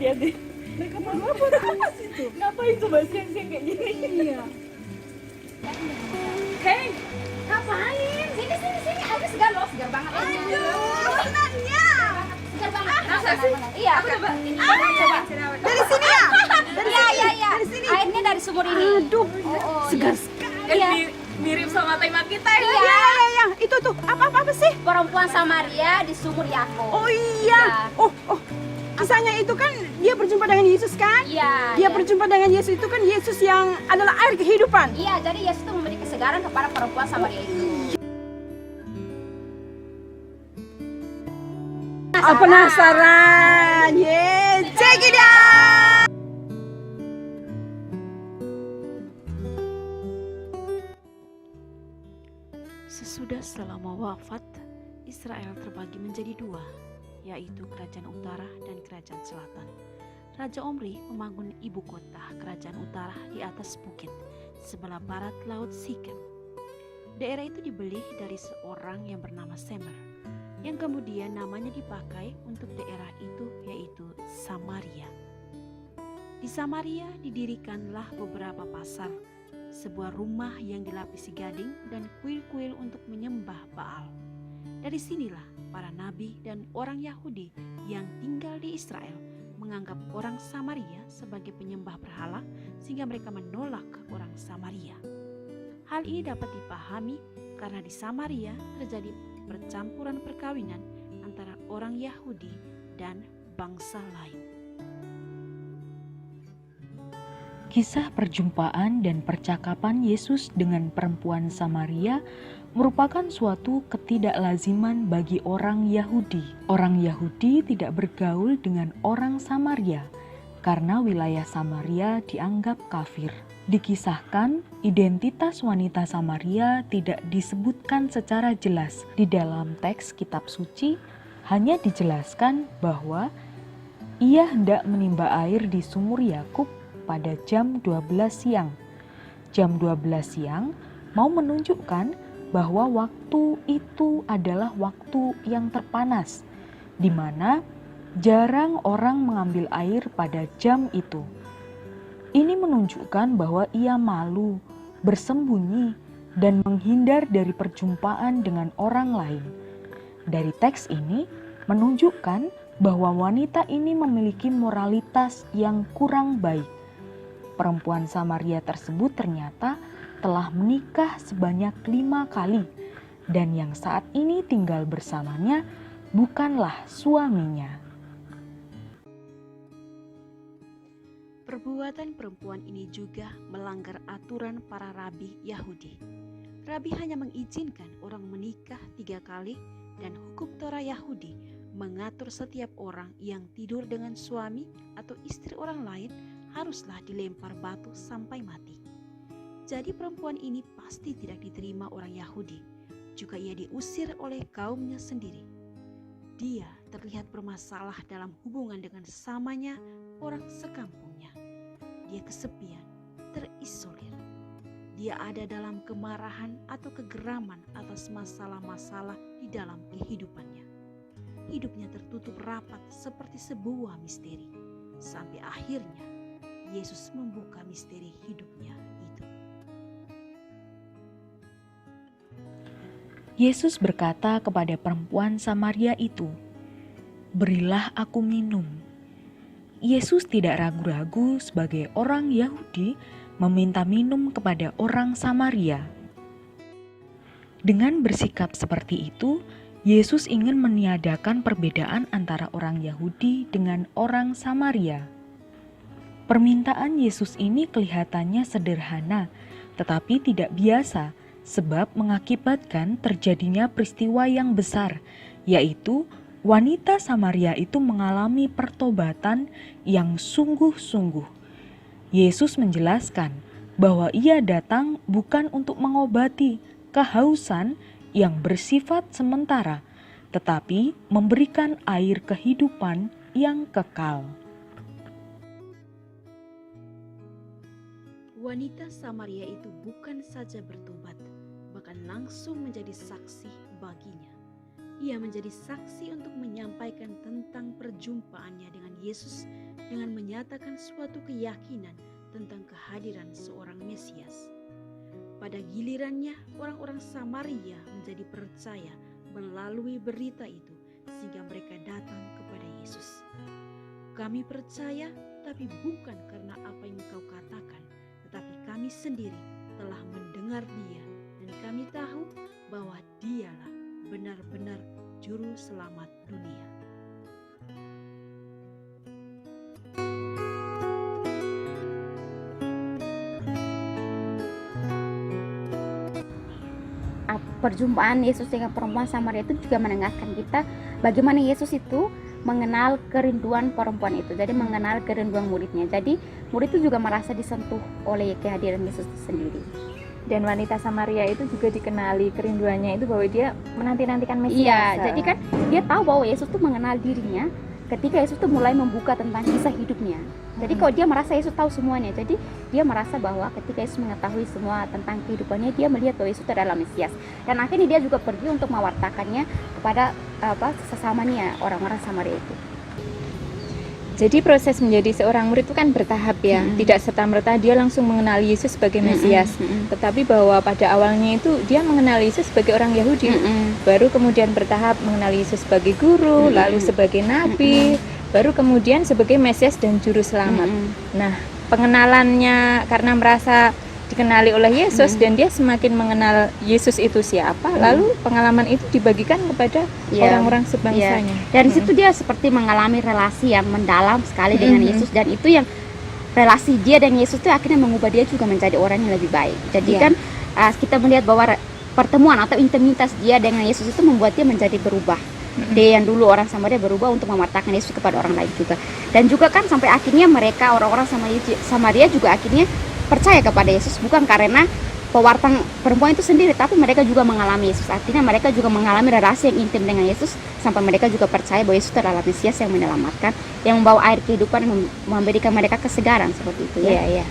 lihat deh. Mereka mau apa situ? Ngapain coba siang-siang kayak gini? Iya. Hei, ngapain? Sini. Aku segar loh, segar banget. Aduh, senangnya. Segar banget. Rasa sih? Iya, aku coba. Coba. Dari sini ya? Iya. Airnya dari sumur ini. Aduh, segar iya. sekali. Iya. Mirip sama tema kita ya. Iya. Itu tuh, apa sih? Perempuan Samaria di sumur Yakov. Oh iya. Oh. Kisahnya itu kan dia berjumpa dengan Yesus kan? Iya. Dia berjumpa dengan Yesus itu kan Yesus yang adalah air kehidupan. Iya, jadi Yesus itu memberi kesegaran kepada perempuan Samaria itu. Penasaran? Yes, check it out. Sesudah selama wafat, Israel terbagi menjadi dua, yaitu kerajaan utara dan kerajaan selatan. Raja Omri membangun ibu kota kerajaan utara di atas bukit, sebelah barat laut Sikem. Daerah itu dibeli dari seorang yang bernama Semer, yang kemudian namanya dipakai untuk daerah itu, yaitu Samaria. Di Samaria didirikanlah beberapa pasar, sebuah rumah yang dilapisi gading dan kuil-kuil untuk menyembah Baal. Dari sinilah para nabi dan orang Yahudi yang tinggal di Israel menganggap orang Samaria sebagai penyembah berhala, sehingga mereka menolak orang Samaria. Hal ini dapat dipahami karena di Samaria terjadi percampuran perkawinan antara orang Yahudi dan bangsa lain. Kisah perjumpaan dan percakapan Yesus dengan perempuan Samaria merupakan suatu ketidaklaziman bagi orang Yahudi. Orang Yahudi tidak bergaul dengan orang Samaria karena wilayah Samaria dianggap kafir. Dikisahkan, identitas wanita Samaria tidak disebutkan secara jelas di dalam teks kitab suci, hanya dijelaskan bahwa ia hendak menimba air di sumur Yakub pada jam 12 siang. Jam 12 siang mau menunjukkan bahwa waktu itu adalah waktu yang terpanas, di mana jarang orang mengambil air pada jam itu. Ini menunjukkan bahwa ia malu, bersembunyi, dan menghindar dari perjumpaan dengan orang lain. Dari teks ini menunjukkan bahwa wanita ini memiliki moralitas yang kurang baik. Perempuan Samaria tersebut ternyata telah menikah sebanyak 5 kali, dan yang saat ini tinggal bersamanya bukanlah suaminya. Perbuatan perempuan ini juga melanggar aturan para rabi Yahudi. Rabi hanya mengizinkan orang menikah 3 kali, dan hukum Torah Yahudi mengatur setiap orang yang tidur dengan suami atau istri orang lain haruslah dilempar batu sampai mati. Jadi perempuan ini pasti tidak diterima orang Yahudi. Juga ia diusir oleh kaumnya sendiri. Dia terlihat bermasalah dalam hubungan dengan sesamanya, orang sekampungnya. Dia kesepian, terisolir. Dia ada dalam kemarahan atau kegeraman atas masalah-masalah di dalam kehidupannya. Hidupnya tertutup rapat seperti sebuah misteri. Sampai akhirnya Yesus membuka misteri hidupnya itu. Yesus berkata kepada perempuan Samaria itu, "Berilah aku minum." Yesus tidak ragu-ragu sebagai orang Yahudi meminta minum kepada orang Samaria. Dengan bersikap seperti itu, Yesus ingin meniadakan perbedaan antara orang Yahudi dengan orang Samaria. Permintaan Yesus ini kelihatannya sederhana, tetapi tidak biasa, sebab mengakibatkan terjadinya peristiwa yang besar, yaitu wanita Samaria itu mengalami pertobatan yang sungguh-sungguh. Yesus menjelaskan bahwa ia datang bukan untuk mengobati kehausan yang bersifat sementara, tetapi memberikan air kehidupan yang kekal. Wanita Samaria itu bukan saja bertobat, bahkan langsung menjadi saksi baginya. ia menjadi saksi untuk menyampaikan tentang perjumpaannya dengan Yesus dengan menyatakan suatu keyakinan tentang kehadiran seorang Mesias. Pada gilirannya, orang-orang Samaria menjadi percaya melalui berita itu sehingga mereka datang kepada Yesus. Kami percaya, tapi bukan karena apa yang kau katakan, tetapi kami sendiri telah mendengar Dia dan kami tahu bahwa Dialah benar-benar juru selamat dunia. Perjumpaan Yesus dengan perempuan Samaria itu juga mengingatkan kita bagaimana Yesus itu mengenal kerinduan perempuan itu. Jadi mengenal kerinduan muridnya. Jadi murid itu juga merasa disentuh oleh kehadiran Yesus itu sendiri. Dan wanita Samaria itu juga dikenali kerinduannya itu bahwa dia menanti-nantikan Mesias. Iya, jadi kan dia tahu bahwa Yesus tuh mengenal dirinya ketika Yesus tuh mulai membuka tentang kisah hidupnya. Jadi kalau dia merasa Yesus tahu semuanya, jadi dia merasa bahwa ketika Yesus mengetahui semua tentang kehidupannya, dia melihat bahwa Yesus itu adalah Mesias. Dan akhirnya dia juga pergi untuk mewartakannya kepada sesamanya orang-orang Samaria itu. Jadi proses menjadi seorang murid itu kan bertahap ya, tidak serta-merta dia langsung mengenali Yesus sebagai Mesias. Tetapi bahwa pada awalnya itu dia mengenali Yesus sebagai orang Yahudi, baru kemudian bertahap mengenali Yesus sebagai guru, lalu sebagai nabi, baru kemudian sebagai Mesias dan juru selamat. Nah, pengenalannya karena merasa dikenali oleh Yesus dan dia semakin mengenal Yesus itu siapa, lalu pengalaman itu dibagikan kepada orang-orang sebangsanya. Dan situ dia seperti mengalami relasi yang mendalam sekali dengan Yesus, dan itu yang relasi dia dan Yesus itu akhirnya mengubah dia juga menjadi orang yang lebih baik. Jadi kan kita melihat bahwa pertemuan atau intimitas dia dengan Yesus itu membuat dia menjadi berubah. Dia yang dulu orang Samaria berubah untuk mematahkan Yesus kepada orang lain juga. Dan juga kan sampai akhirnya mereka orang-orang Samaria juga akhirnya percaya kepada Yesus, bukan karena pewarta perempuan itu sendiri, tapi mereka juga mengalami Yesus. Artinya mereka juga mengalami relasi yang intim dengan Yesus sampai mereka juga percaya bahwa Yesus adalah Mesias yang menyelamatkan, yang membawa air kehidupan, memberikan mereka kesegaran seperti itu ya. Iya.